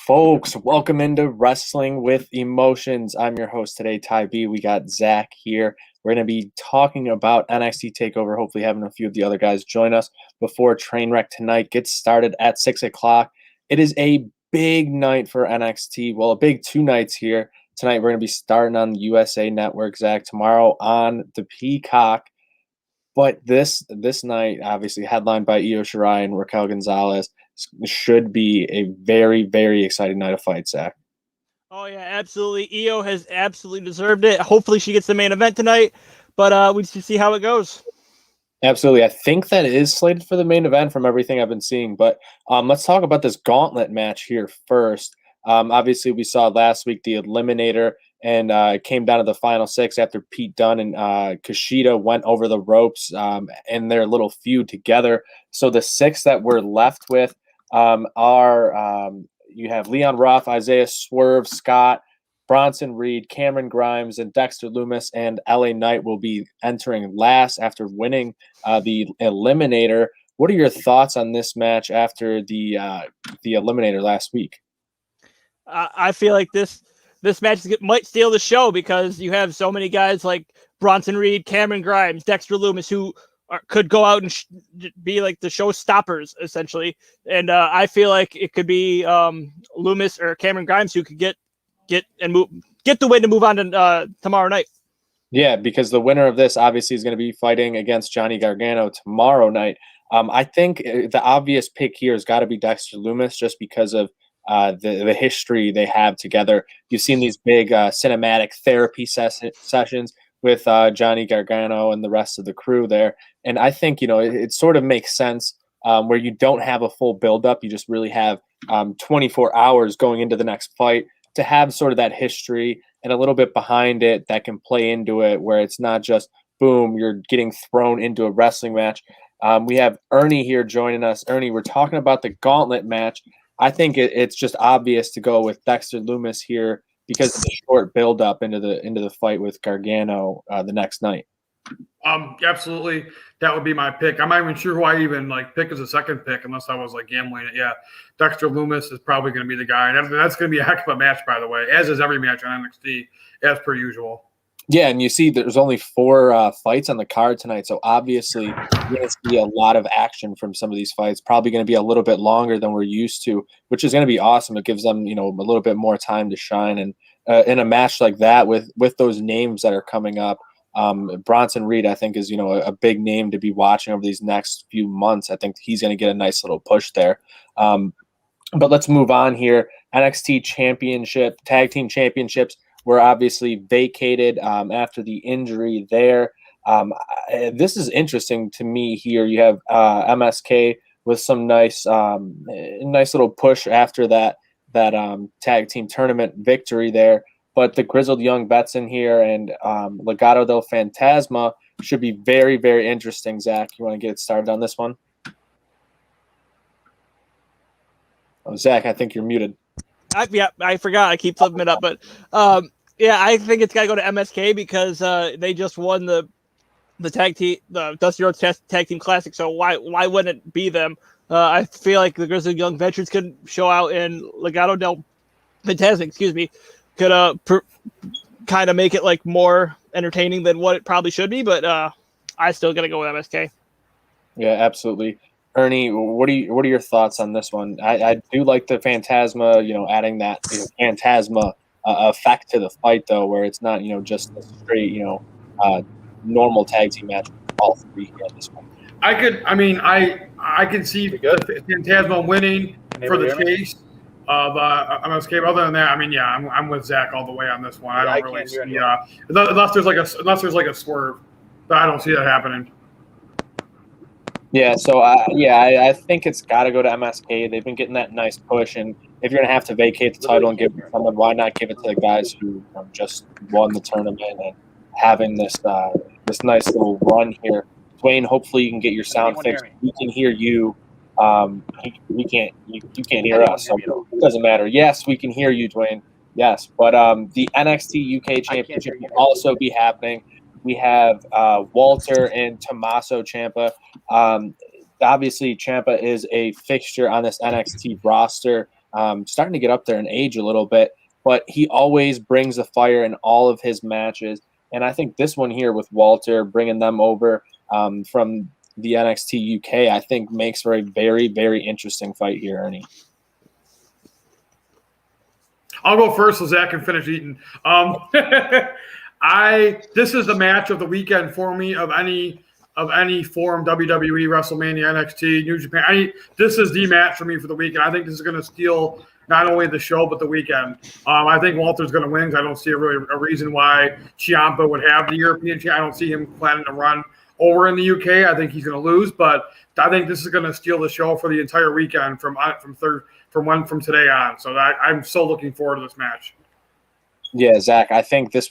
Folks, welcome into Wrestling with Emotions. I'm your host today, Ty B. We got Zach here. We're going to be talking about NXT TakeOver, hopefully having a few of the other guys join us before Trainwreck tonight gets started at 6 o'clock. It is a big night for NXT. Well, a big two nights here. Tonight we're going to be starting on the USA Network, Zach. Tomorrow on the Peacock. But this night, obviously headlined by Io Shirai and Raquel Gonzalez, should be a very, very exciting night of fights, Zach. Oh, yeah, absolutely. Io has absolutely deserved it. Hopefully she gets the main event tonight, but we just see how it goes. Absolutely. I think that is slated for the main event from everything I've been seeing. But let's talk about this gauntlet match here first. Obviously, we saw last week the Eliminator, and it came down to the final six after Pete Dunne and Kushida went over the ropes in their little feud together. So the six that we're left with are you have Leon Ruff, Isaiah Swerve, Scott, Bronson Reed, Cameron Grimes, and Dexter Lumis, and LA Knight will be entering last after winning the Eliminator. What are your thoughts on this match after the Eliminator last week? I feel like this match might steal the show because you have so many guys like Bronson Reed, Cameron Grimes, Dexter Lumis, who could go out and be like the show stoppers essentially. And I feel like it could be Lumis or Cameron Grimes who could get the win to move on to tomorrow night. Yeah, because the winner of this obviously is going to be fighting against Johnny Gargano tomorrow night. I think the obvious pick here has got to be Dexter Lumis just because of the history they have together. You've seen these big cinematic therapy sessions with Johnny Gargano and the rest of the crew there. And I think, it sort of makes sense where you don't have a full buildup. You just really have 24 hours going into the next fight to have sort of that history and a little bit behind it that can play into it where it's not just, boom, you're getting thrown into a wrestling match. We have Ernie here joining us. Ernie, we're talking about the gauntlet match. I think it's just obvious to go with Dexter Lumis here because of the short build-up into the fight with Gargano the next night. Absolutely, that would be my pick. I'm not even sure who I even pick as a second pick unless I was gambling it. Yeah, Dexter Lumis is probably going to be the guy. And that's going to be a heck of a match, by the way, as is every match on NXT, as per usual. Yeah, and you see there's only 4 fights on the card tonight, so obviously you're going to see a lot of action from some of these fights. Probably going to be a little bit longer than we're used to, which is going to be awesome. It gives them, a little bit more time to shine. And in a match like that with those names that are coming up, Bronson Reed, I think, is a big name to be watching over these next few months. I think he's going to get a nice little push there. But let's move on here. NXT Championship, Tag Team Championships were obviously vacated after the injury there. This is interesting to me here. You have MSK with some nice little push after that tag team tournament victory there. But the Grizzled Young Vets in here and Legado del Fantasma should be very, very interesting. Zach, you want to get it started on this one? Oh, Zach, I think you're muted. I forgot. I keep flipping it up, but yeah, I think it's got to go to MSK because they just won the Dusty Rhodes Tag Team Classic. So why wouldn't it be them? I feel like the Grizzled Young Veterans could show out in Legado del Fantasma, could kind of make it more entertaining than what it probably should be, but I still gotta go with MSK. Yeah, absolutely. Ernie, what are your thoughts on this one? I do like the Phantasma, adding that Phantasma effect to the fight though, where it's not just a straight normal tag team match. All 3 here on this one. I can see Phantasma winning for the chase of MSK. Other than that, I'm with Zach all the way on this one. I don't really see unless there's like a swerve, but I don't see that happening. Yeah, so I think it's got to go to MSK. They've been getting that nice push, and if you're gonna have to vacate the title and give it to someone, why not give it to the guys who just won the tournament and having this nice little run here? Dwayne, hopefully you can get your sound fixed. We can hear you. You can't hear us, so it doesn't matter. Yes, we can hear you, Dwayne. Yes, but the NXT UK Championship will also be happening. We have Walter and Tommaso Ciampa. Obviously, Ciampa is a fixture on this NXT roster. starting to get up there in age a little bit, but he always brings the fire in all of his matches. And I think this one here with Walter bringing them over from the NXT UK, I think makes for a very, very interesting fight here, Ernie. I'll go first so Zach can finish eating. This is the match of the weekend for me of any form, WWE, WrestleMania, NXT, New Japan. This is the match for me for the weekend. I think this is going to steal not only the show but the weekend. I think Walter's going to win. I don't see a reason why Ciampa would have the European championship. I don't see him planning to run over in the UK. I think he's going to lose, but I think this is going to steal the show for the entire weekend from today on. So I'm so looking forward to this match. Yeah, Zach, I think this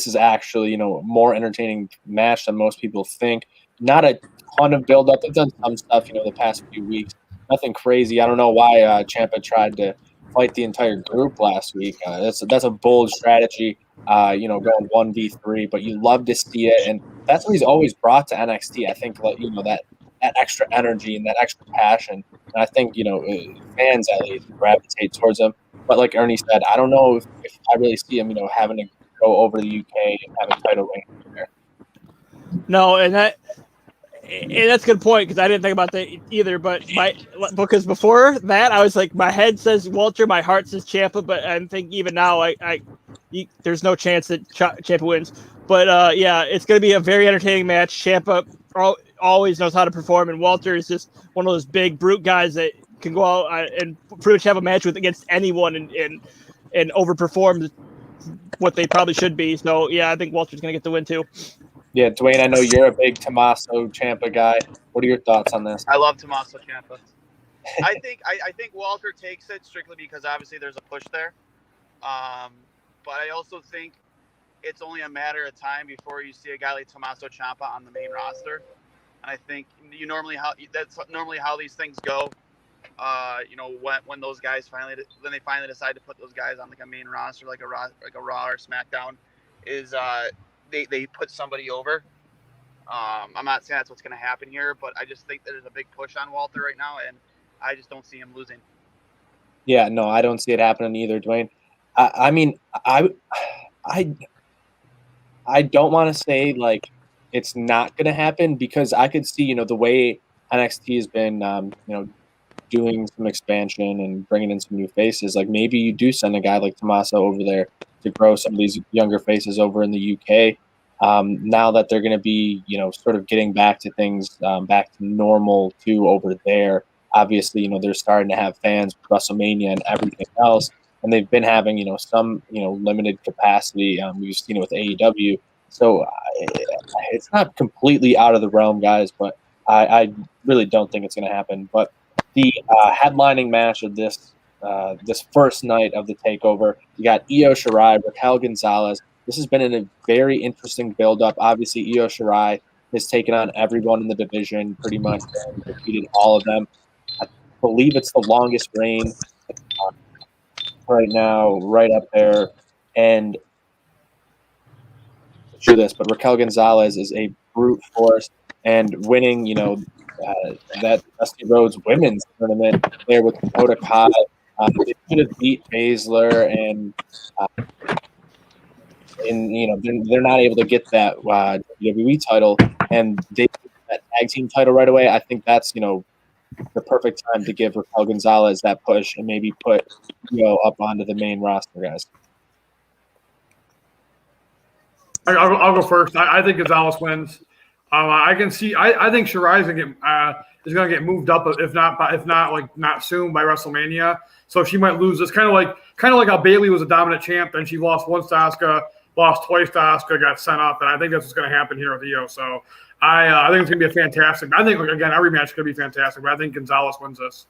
is actually, a more entertaining match than most people think. Not a ton of build-up. They've done some stuff, the past few weeks. Nothing crazy. I don't know why Ciampa tried to fight the entire group last week. That's a bold strategy, going 1v3, but you love to see it, and that's what he's always brought to NXT. I think, that extra energy and that extra passion. And I think, fans at least gravitate towards him. But like Ernie said, I don't know if I really see him, having to go over the UK and have a title reign there. No, and that's a good point because I didn't think about that either. But because before that, I was like, my head says Walter, my heart says Ciampa, but I think even now, there's no chance that Ciampa wins. But yeah, it's going to be a very entertaining match. Ciampa always knows how to perform, and Walter is just one of those big brute guys that can go out and pretty much have a match against anyone and overperform what they probably should be. So yeah, I think Walter's going to get the win too. Yeah, Dwayne, I know you're a big Tommaso Ciampa guy. What are your thoughts on this? I love Tommaso Ciampa. I think Walter takes it strictly because obviously there's a push there. But I also think it's only a matter of time before you see a guy like Tommaso Ciampa on the main roster. And I think that's normally how these things go. When those guys finally decide to put those guys on like a main roster, like a Raw or SmackDown, is they put somebody over. I'm not saying that's what's going to happen here, but I just think there's a big push on Walter right now, and I just don't see him losing. Yeah, no, I don't see it happening either, Dwayne. I mean, I don't want to say like it's not going to happen because I could see, the way NXT has been, doing some expansion and bringing in some new faces. Like maybe you do send a guy like Tommaso over there to grow some of these younger faces over in the UK. Now that they're going to be, sort of getting back to things, back to normal too over there. Obviously, they're starting to have fans with WrestleMania and everything else. And they've been having, some, limited capacity. We've seen it with AEW. So it's not completely out of the realm, guys, but I really don't think it's going to happen. But the headlining match of this first night of the takeover, you got Io Shirai, Raquel Gonzalez. This has been a very interesting build-up. Obviously, Io Shirai has taken on everyone in the division pretty much and defeated all of them. I believe it's the longest reign right now, right up there. And do this, but Raquel Gonzalez is a brute force and winning, that Dusty Rhodes women's tournament there with Dakota Kai. They should have beat Baszler and they're not able to get that WWE title, and they get that tag team title right away. I think that's the perfect time to give Raquel Gonzalez that push and maybe put up onto the main roster, guys. I'll go first. I think Gonzalez wins. I can see. I think Shirai is going to get moved up, if not soon by WrestleMania. So she might lose. It's kind of like how Bayley was a dominant champ, then she lost once to Asuka, lost twice to Asuka, got sent up, and I think that's what's going to happen here with Io. So I think it's going to be a fantastic. I think again every match is going to be fantastic, but I think Gonzalez wins this.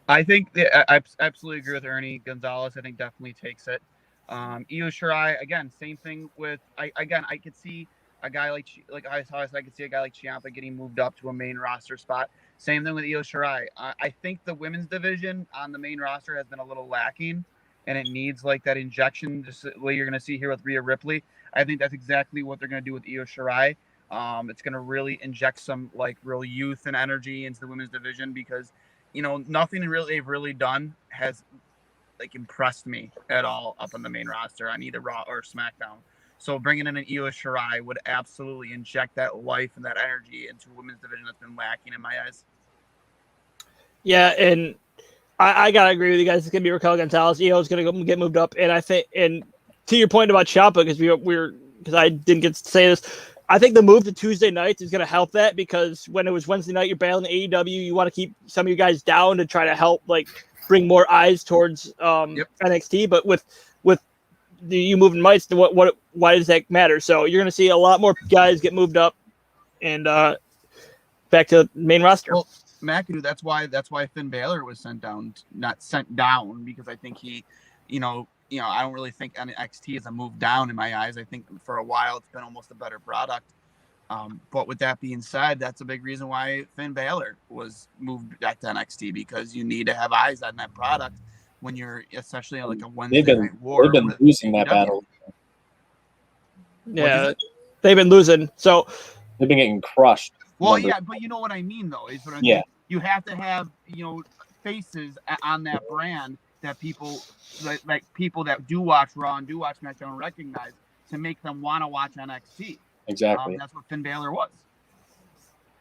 I think I absolutely agree with Ernie. Gonzalez, I think, definitely takes it. Io Shirai, again, same thing with I could see a guy I could see a guy like Ciampa getting moved up to a main roster spot. Same thing with Io Shirai. I think the women's division on the main roster has been a little lacking, and it needs like that injection, just what you're going to see here with Rhea Ripley. I think that's exactly what they're going to do with Io Shirai. It's going to really inject some like real youth and energy into the women's division because nothing really they've really done has like impressed me at all up on the main roster on either Raw or SmackDown. So bringing in an Io Shirai would absolutely inject that life and that energy into women's division that's been lacking in my eyes. Yeah, and I gotta agree with you guys. It's gonna be Raquel Gonzalez. Io is gonna get moved up, and I think, and to your point about Ciampa, because I didn't get to say this, I think the move to Tuesday nights is gonna help that, because when it was Wednesday night, you're battling AEW. You want to keep some of you guys down to try to help bring more eyes towards NXT. But with you moving mics, why does that matter? So you're gonna see a lot more guys get moved up and back to the main roster. Well, McAdoo, that's why Finn Balor was not sent down, because I think he, I don't really think NXT is a move down in my eyes. I think for a while it's been almost a better product. But with that being said, that's a big reason why Finn Balor was moved back to NXT, because you need to have eyes on that product when you're especially like a Wednesday night war. They've been losing that battle. Yeah, they've been losing. So they've been getting crushed. Well, yeah, but you know what I mean, though. Is what I mean. Yeah. You have to have, faces on that brand that people like people that do watch Raw and do watch SmackDown recognize, to make them want to watch NXT. Exactly. That's what Finn Balor was.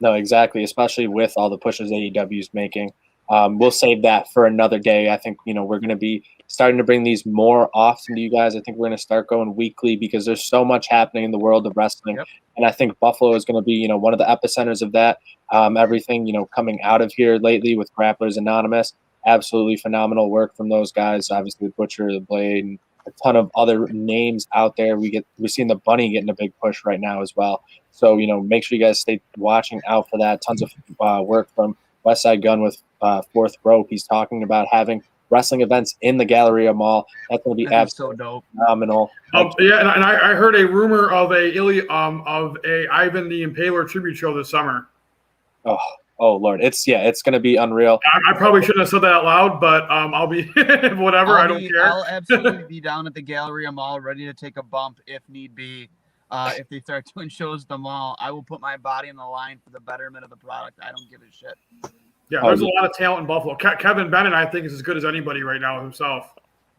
No, exactly. Especially with all the pushes AEW is making. We'll save that for another day. I think, we're going to be starting to bring these more often to you guys. I think we're going to start going weekly, because there's so much happening in the world of wrestling. Yep. And I think Buffalo is going to be, one of the epicenters of that. Everything, coming out of here lately with Grapplers Anonymous, absolutely phenomenal work from those guys. Obviously, the Butcher, the Blade, and a ton of other names out there. We're seeing the Bunny getting a big push right now as well. So, make sure you guys stay watching out for that. Tons of work from Westside Gun with Fourth Rope. He's talking about having wrestling events in the Galleria Mall. That's going to be absolutely so dope. Phenomenal. Yeah, and I heard a rumor of a Ivan the Impaler tribute show this summer. Oh Lord, it's going to be unreal. I probably shouldn't have said that out loud, but I'll be whatever. I don't care. I'll absolutely be down at the Galleria Mall, ready to take a bump if need be. If they start doing shows at the mall, I will put my body on the line for the betterment of the product. I don't give a shit. Yeah, there's a lot of talent in Buffalo. Kevin Bennett, I think, is as good as anybody right now himself.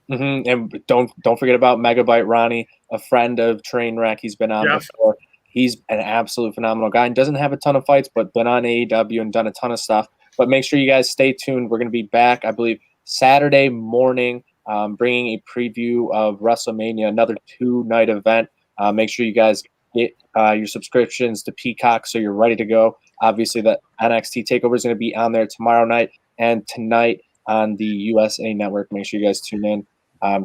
Mm-hmm. And don't forget about Megabyte Ronnie, a friend of Trainwreck. He's been on before. He's an absolute phenomenal guy and doesn't have a ton of fights, but been on AEW and done a ton of stuff. But make sure you guys stay tuned. We're going to be back, I believe, Saturday morning, bringing a preview of WrestleMania, another 2-night event. Make sure you guys get your subscriptions to Peacock so you're ready to go. Obviously, the NXT TakeOver is going to be on there tomorrow night and tonight on the USA Network. Make sure you guys tune in.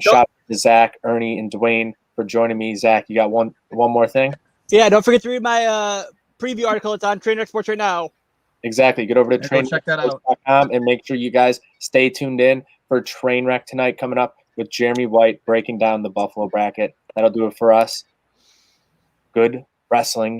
Shout out to Zach, Ernie, and Dwayne for joining me. Zach, you got one more thing? Yeah, don't forget to read my preview article. It's on Trainwreck Sports right now. Exactly. Get over to trainwrecksports.com and make sure you guys stay tuned in for Trainwreck tonight coming up with Jeremy White breaking down the Buffalo bracket. That'll do it for us. Good wrestling